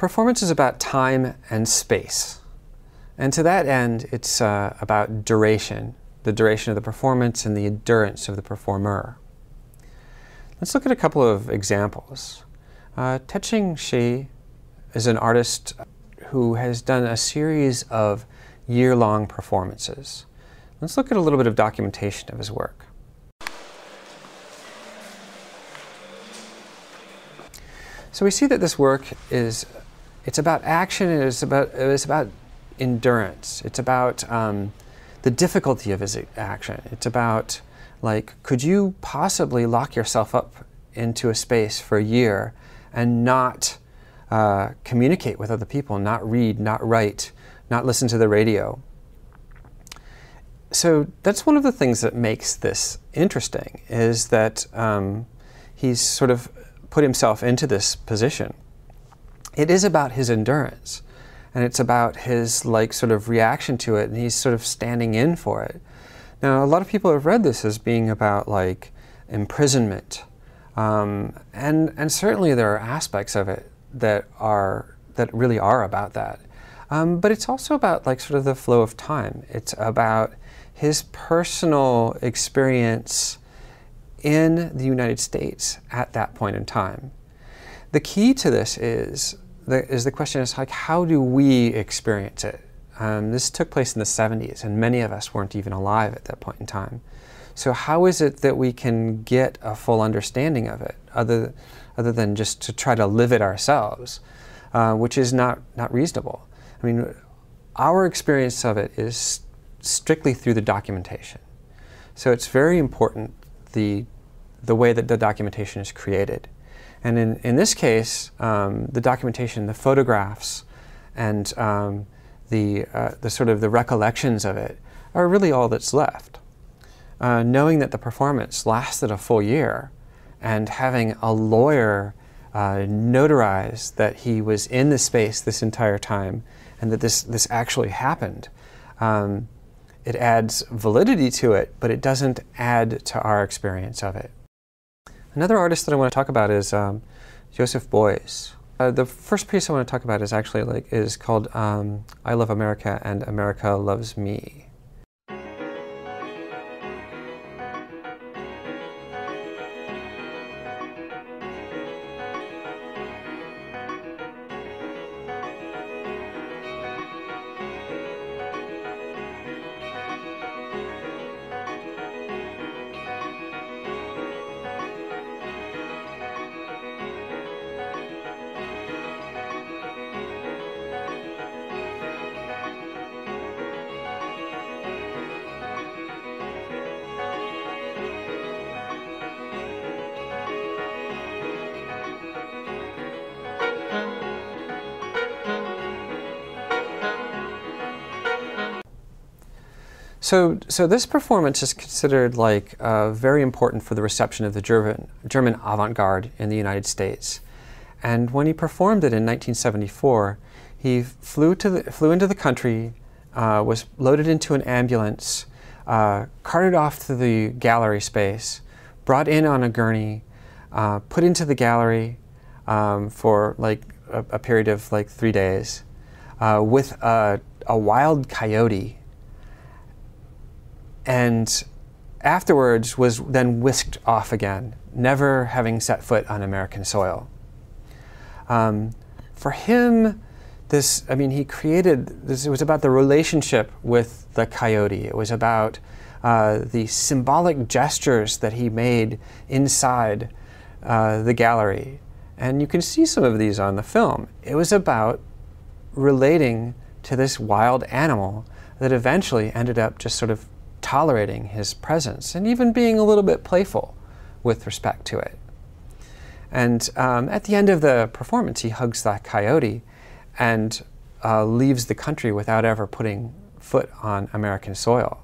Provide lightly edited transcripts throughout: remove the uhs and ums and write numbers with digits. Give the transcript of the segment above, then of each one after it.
Performance is about time and space. And to that end, it's about duration, the duration of the performance and the endurance of the performer. Let's look at a couple of examples. Tetching Hsi is an artist who has done a series of year-long performances. Let's look at a little bit of documentation of his work. So we see that this work it's about action, and it's about endurance. It's about the difficulty of his action. It's about, like, could you possibly lock yourself up into a space for a year and not communicate with other people, not read, not write, not listen to the radio? So that's one of the things that makes this interesting, is that he's sort of put himself into this position. It is about his endurance, and it's about his sort of reaction to it, and he's sort of standing in for it. Now, a lot of people have read this as being about imprisonment, and certainly there are aspects of it that really are about that. But it's also about sort of the flow of time. It's about his personal experience in the United States at that point in time. The key to this is the question is, how do we experience it? This took place in the 70s, and many of us weren't even alive at that point in time. So how is it that we can get a full understanding of it, other than just to try to live it ourselves, which is not reasonable? I mean, our experience of it is strictly through the documentation. So it's very important the way that the documentation is created. And in this case, the documentation, the photographs, and the sort of the recollections of it are really all that's left. Knowing that the performance lasted a full year, and having a lawyer notarize that he was in the space this entire time, and that this actually happened, it adds validity to it, but it doesn't add to our experience of it. Another artist that I want to talk about is Joseph Beuys. The first piece I want to talk about is actually is called I Love America and America Loves Me. So this performance is considered very important for the reception of the German avant-garde in the United States. And when he performed it in 1974, he flew into the country, was loaded into an ambulance, carted off to the gallery space, brought in on a gurney, put into the gallery for a period of 3 days, with a wild coyote, and afterwards was then whisked off again, never having set foot on American soil. For him, he created this. It was about the relationship with the coyote. It was about the symbolic gestures that he made inside the gallery. And you can see some of these on the film. It was about relating to this wild animal that eventually ended up just sort of tolerating his presence and even being a little bit playful with respect to it. And at the end of the performance, he hugs that coyote and leaves the country without ever putting foot on American soil.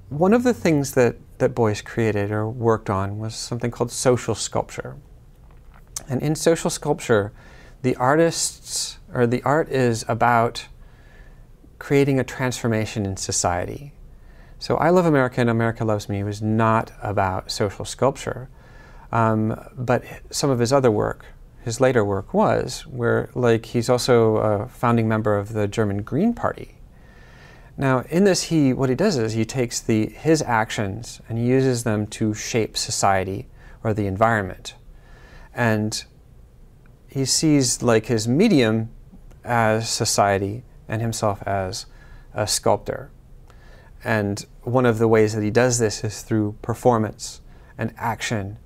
One of the things that Beuys created or worked on was something called social sculpture. And in social sculpture, the art is about creating a transformation in society. So I Love America and America Loves Me was not about social sculpture, but some of his other work, his later work was, where like he's also a founding member of the German Green Party. Now in this, what he does is he takes his actions and he uses them to shape society or the environment. And he sees like his medium as society and himself as a sculptor. And one of the ways that he does this is through performance and action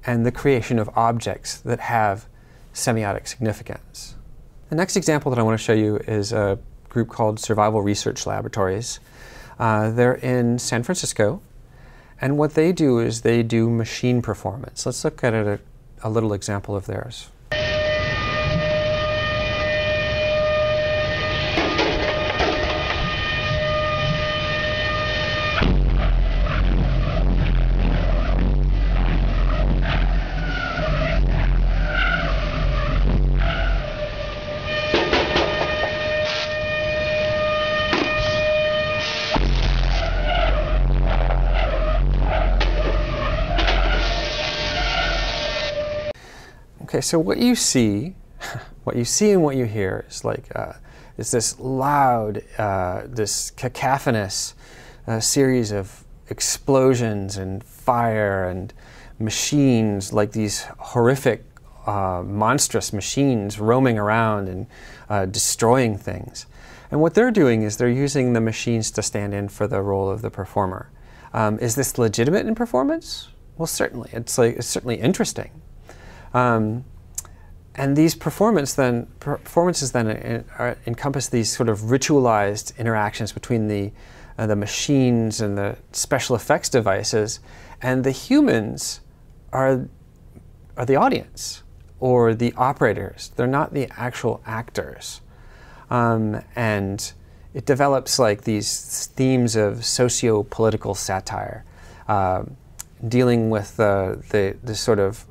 and the creation of objects that have semiotic significance. The next example that I want to show you is a group called Survival Research Laboratories. They're in San Francisco, and what they do is they do machine performance. Let's look at a little example of theirs. Okay, so what you see and what you hear is like is this loud, this cacophonous series of explosions and fire and machines, like these horrific, monstrous machines roaming around and destroying things. And what they're doing is they're using the machines to stand in for the role of the performer. Is this legitimate in performance? Well, certainly. It's certainly interesting. And these performances then encompass these sort of ritualized interactions between the machines and the special effects devices, and the humans are the audience or the operators. They're not the actual actors. And it develops like these themes of socio-political satire, dealing with the sort of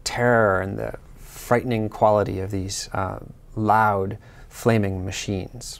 terror and the frightening quality of these loud, flaming machines.